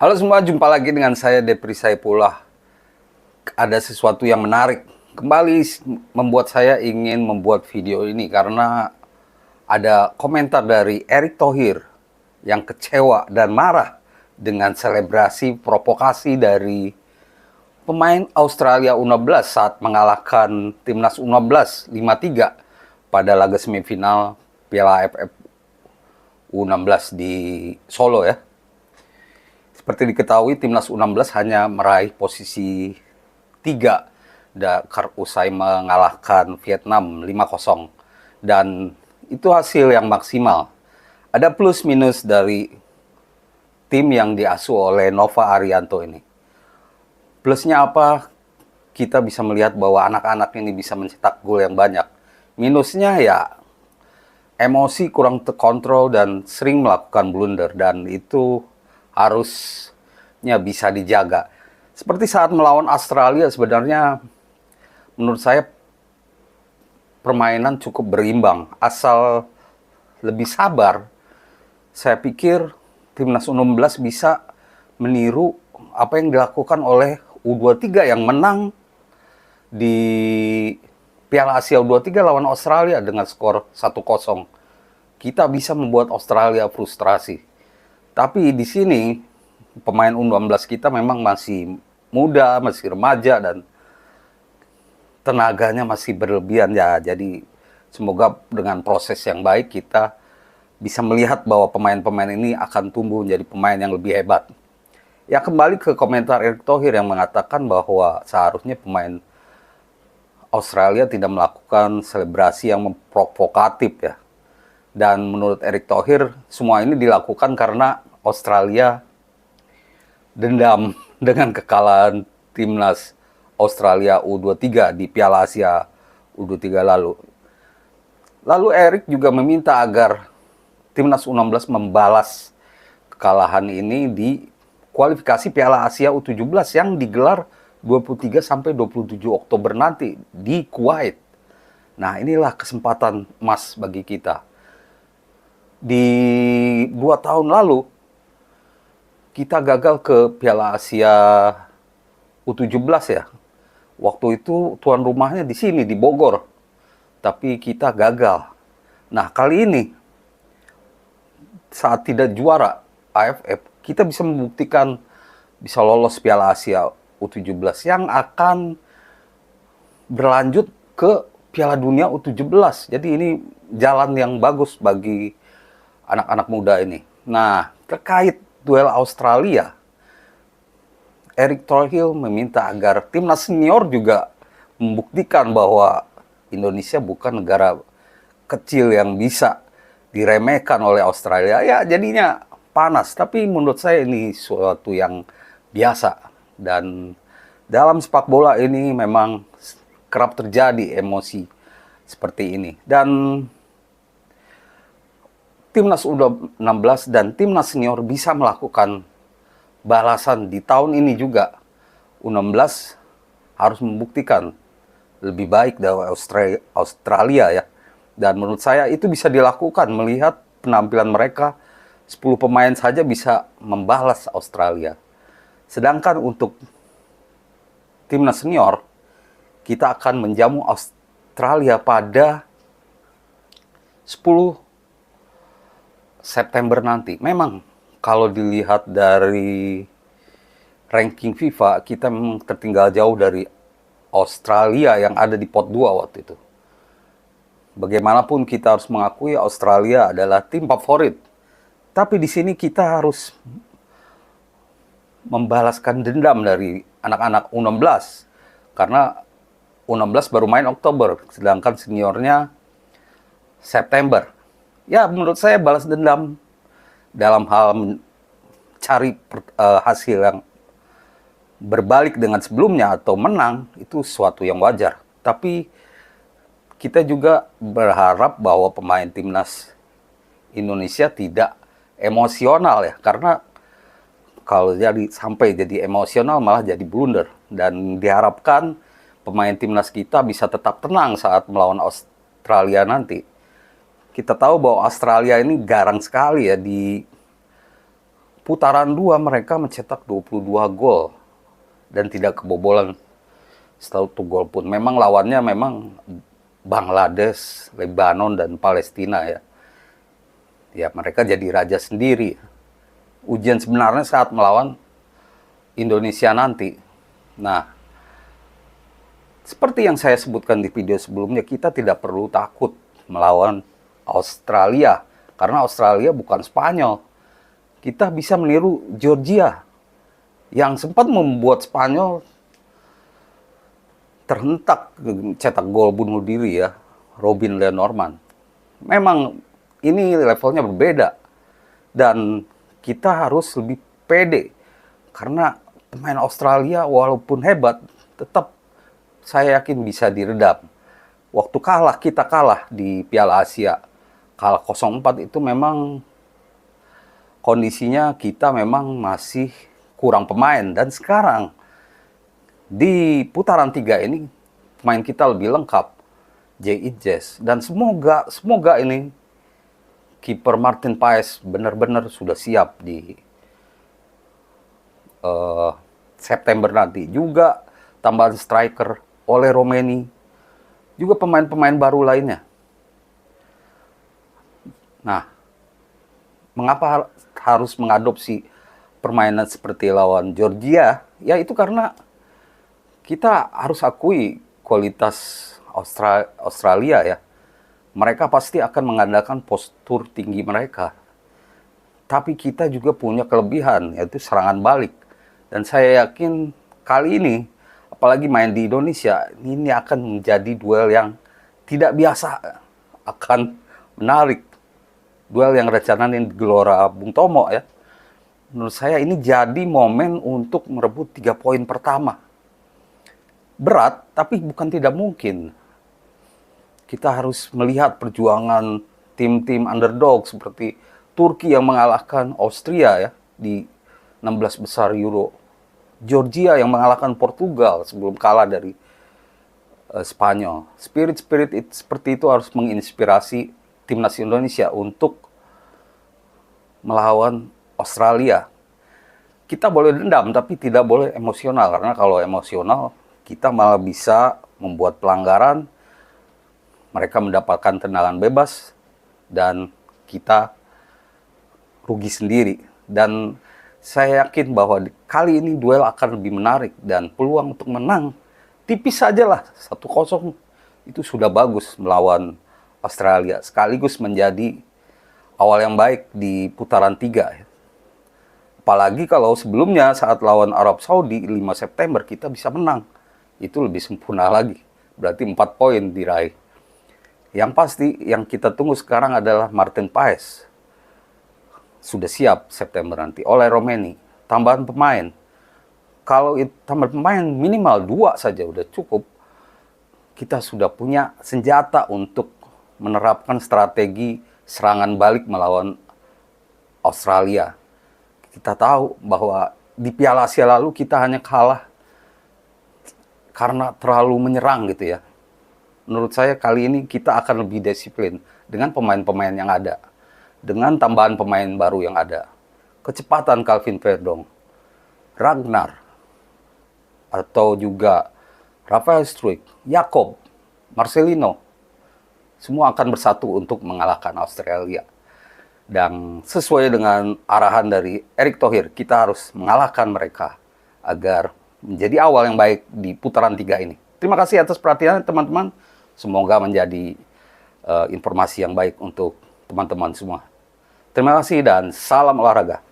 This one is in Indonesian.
Halo semua, jumpa lagi dengan saya Depri Saipullah. Ada sesuatu yang menarik kembali membuat saya ingin membuat video ini karena ada komentar dari Erick Thohir yang kecewa dan marah dengan selebrasi provokasi dari pemain Australia U16 saat mengalahkan timnas U16 5-3 pada laga semifinal Piala AFF U16 di Solo ya. Seperti diketahui, timnas U16 hanya meraih posisi 3 usai mengalahkan Vietnam 5-0. Dan itu hasil yang maksimal. Ada plus minus dari tim yang diasuh oleh Nova Arianto ini. Plusnya apa? Kita bisa melihat bahwa anak-anak ini bisa mencetak gol yang banyak. Minusnya ya emosi kurang terkontrol dan sering melakukan blunder, dan itu harusnya bisa dijaga. Seperti saat melawan Australia, sebenarnya menurut saya permainan cukup berimbang. Asal lebih sabar, saya pikir timnas U16 bisa meniru apa yang dilakukan oleh U23 yang menang di Piala Asia U23 lawan Australia dengan skor 1-0. Kita bisa membuat Australia frustrasi. Tapi di sini pemain U16 kita memang masih muda, masih remaja, dan tenaganya masih berlebihan ya. Jadi semoga dengan proses yang baik kita bisa melihat bahwa pemain-pemain ini akan tumbuh menjadi pemain yang lebih hebat. Ya, kembali ke komentar Erick Thohir yang mengatakan bahwa seharusnya pemain Australia tidak melakukan selebrasi yang memprovokatif ya. Dan menurut Erick Thohir, semua ini dilakukan karena Australia dendam dengan kekalahan timnas Australia U23 di Piala Asia U23 lalu. Lalu Erick juga meminta agar timnas U16 membalas kekalahan ini di kualifikasi Piala Asia U17 yang digelar 23 sampai 27 Oktober nanti di Kuwait. Nah, inilah kesempatan emas bagi kita. Di 2 tahun lalu, kita gagal ke Piala Asia U17 ya. Waktu itu tuan rumahnya di sini, di Bogor. Tapi kita gagal. Nah, kali ini, saat tidak juara AFF, kita bisa membuktikan bisa lolos Piala Asia U17 yang akan berlanjut ke Piala Dunia U17. Jadi ini jalan yang bagus bagi anak-anak muda ini. Nah, terkait duel Australia, Erick Thohir meminta agar timnas senior juga membuktikan bahwa Indonesia bukan negara kecil yang bisa diremehkan oleh Australia. Ya, jadinya panas. Tapi menurut saya ini suatu yang biasa. Dan dalam sepak bola ini memang kerap terjadi emosi seperti ini. Dan timnas U16 dan timnas senior bisa melakukan balasan di tahun ini juga. U16 harus membuktikan lebih baik dari Australia ya. Dan menurut saya itu bisa dilakukan melihat penampilan mereka. 10 pemain saja bisa membalas Australia. Sedangkan untuk timnas senior, kita akan menjamu Australia pada 10 September nanti. Memang kalau dilihat dari ranking FIFA, kita memang tertinggal jauh dari Australia yang ada di pot 2 waktu itu. Bagaimanapun kita harus mengakui Australia adalah tim favorit. Tapi di sini kita harus membalaskan dendam dari anak-anak U16. Karena U16 baru main Oktober, sedangkan seniornya September. Ya, menurut saya balas dendam dalam hal mencari hasil yang berbalik dengan sebelumnya atau menang, itu sesuatu yang wajar. Tapi kita juga berharap bahwa pemain timnas Indonesia tidak emosional ya. Karena kalau sampai jadi emosional malah jadi blunder. Dan diharapkan pemain timnas kita bisa tetap tenang saat melawan Australia nanti. Kita tahu bahwa Australia ini garang sekali ya di putaran 2 mereka mencetak 22 gol dan tidak kebobolan satu gol pun. Memang lawannya memang Bangladesh, Lebanon, dan Palestina ya. Ya mereka jadi raja sendiri. Ujian sebenarnya saat melawan Indonesia nanti. Nah, seperti yang saya sebutkan di video sebelumnya, kita tidak perlu takut melawan Australia. Karena Australia bukan Spanyol. Kita bisa meniru Georgia yang sempat membuat Spanyol terhentak cetak gol bunuh diri ya, Robin Lenormand. Memang ini levelnya berbeda dan kita harus lebih pede karena pemain Australia walaupun hebat tetap saya yakin bisa diredam. Waktu kita kalah di Piala Asia, kalah 0-4 itu memang kondisinya kita memang masih kurang pemain. Dan sekarang di putaran 3 ini pemain kita lebih lengkap, Jazz. Dan semoga ini kiper Martin Paes benar-benar sudah siap di September nanti. Juga tambahan striker oleh Romeni, juga pemain-pemain baru lainnya. Nah, mengapa harus mengadopsi permainan seperti lawan Georgia? Ya itu karena kita harus akui kualitas Australia ya. Mereka pasti akan mengandalkan postur tinggi mereka. Tapi kita juga punya kelebihan, yaitu serangan balik. Dan saya yakin kali ini, apalagi main di Indonesia, ini akan menjadi duel yang tidak biasa. Akan menarik. Duel yang rencananya di Gelora Bung Tomo ya. Menurut saya ini jadi momen untuk merebut 3 poin pertama. Berat, tapi bukan tidak mungkin. Kita harus melihat perjuangan tim-tim underdog seperti Turki yang mengalahkan Austria ya di 16 besar Euro. Georgia yang mengalahkan Portugal sebelum kalah dari Spanyol. Spirit seperti itu harus menginspirasi timnas Indonesia untuk melawan Australia. Kita boleh dendam tapi tidak boleh emosional, karena kalau emosional kita malah bisa membuat pelanggaran, mereka mendapatkan tendangan bebas dan kita rugi sendiri. Dan saya yakin bahwa kali ini duel akan lebih menarik dan peluang untuk menang tipis saja lah, 1-0 itu sudah bagus melawan Australia, sekaligus menjadi awal yang baik di putaran 3. Apalagi kalau sebelumnya saat lawan Arab Saudi 5 September kita bisa menang, itu lebih sempurna lagi, berarti 4 poin diraih. Yang pasti yang kita tunggu sekarang adalah Martin Paes. Sudah siap September nanti oleh Romeni, tambahan pemain. Kalau tambah pemain minimal 2 saja udah cukup. Kita sudah punya senjata untuk menerapkan strategi serangan balik melawan Australia. Kita tahu bahwa di Piala Asia lalu kita hanya kalah karena terlalu menyerang gitu ya. Menurut saya kali ini kita akan lebih disiplin dengan pemain-pemain yang ada. Dengan tambahan pemain baru yang ada. Kecepatan Calvin Verdong, Ragnar, atau juga Rafael Struijk, Jakob, Marcelino, semua akan bersatu untuk mengalahkan Australia. Dan sesuai dengan arahan dari Erick Thohir, kita harus mengalahkan mereka agar menjadi awal yang baik di putaran 3 ini. Terima kasih atas perhatiannya teman-teman. Semoga menjadi informasi yang baik untuk teman-teman semua. Terima kasih dan salam olahraga.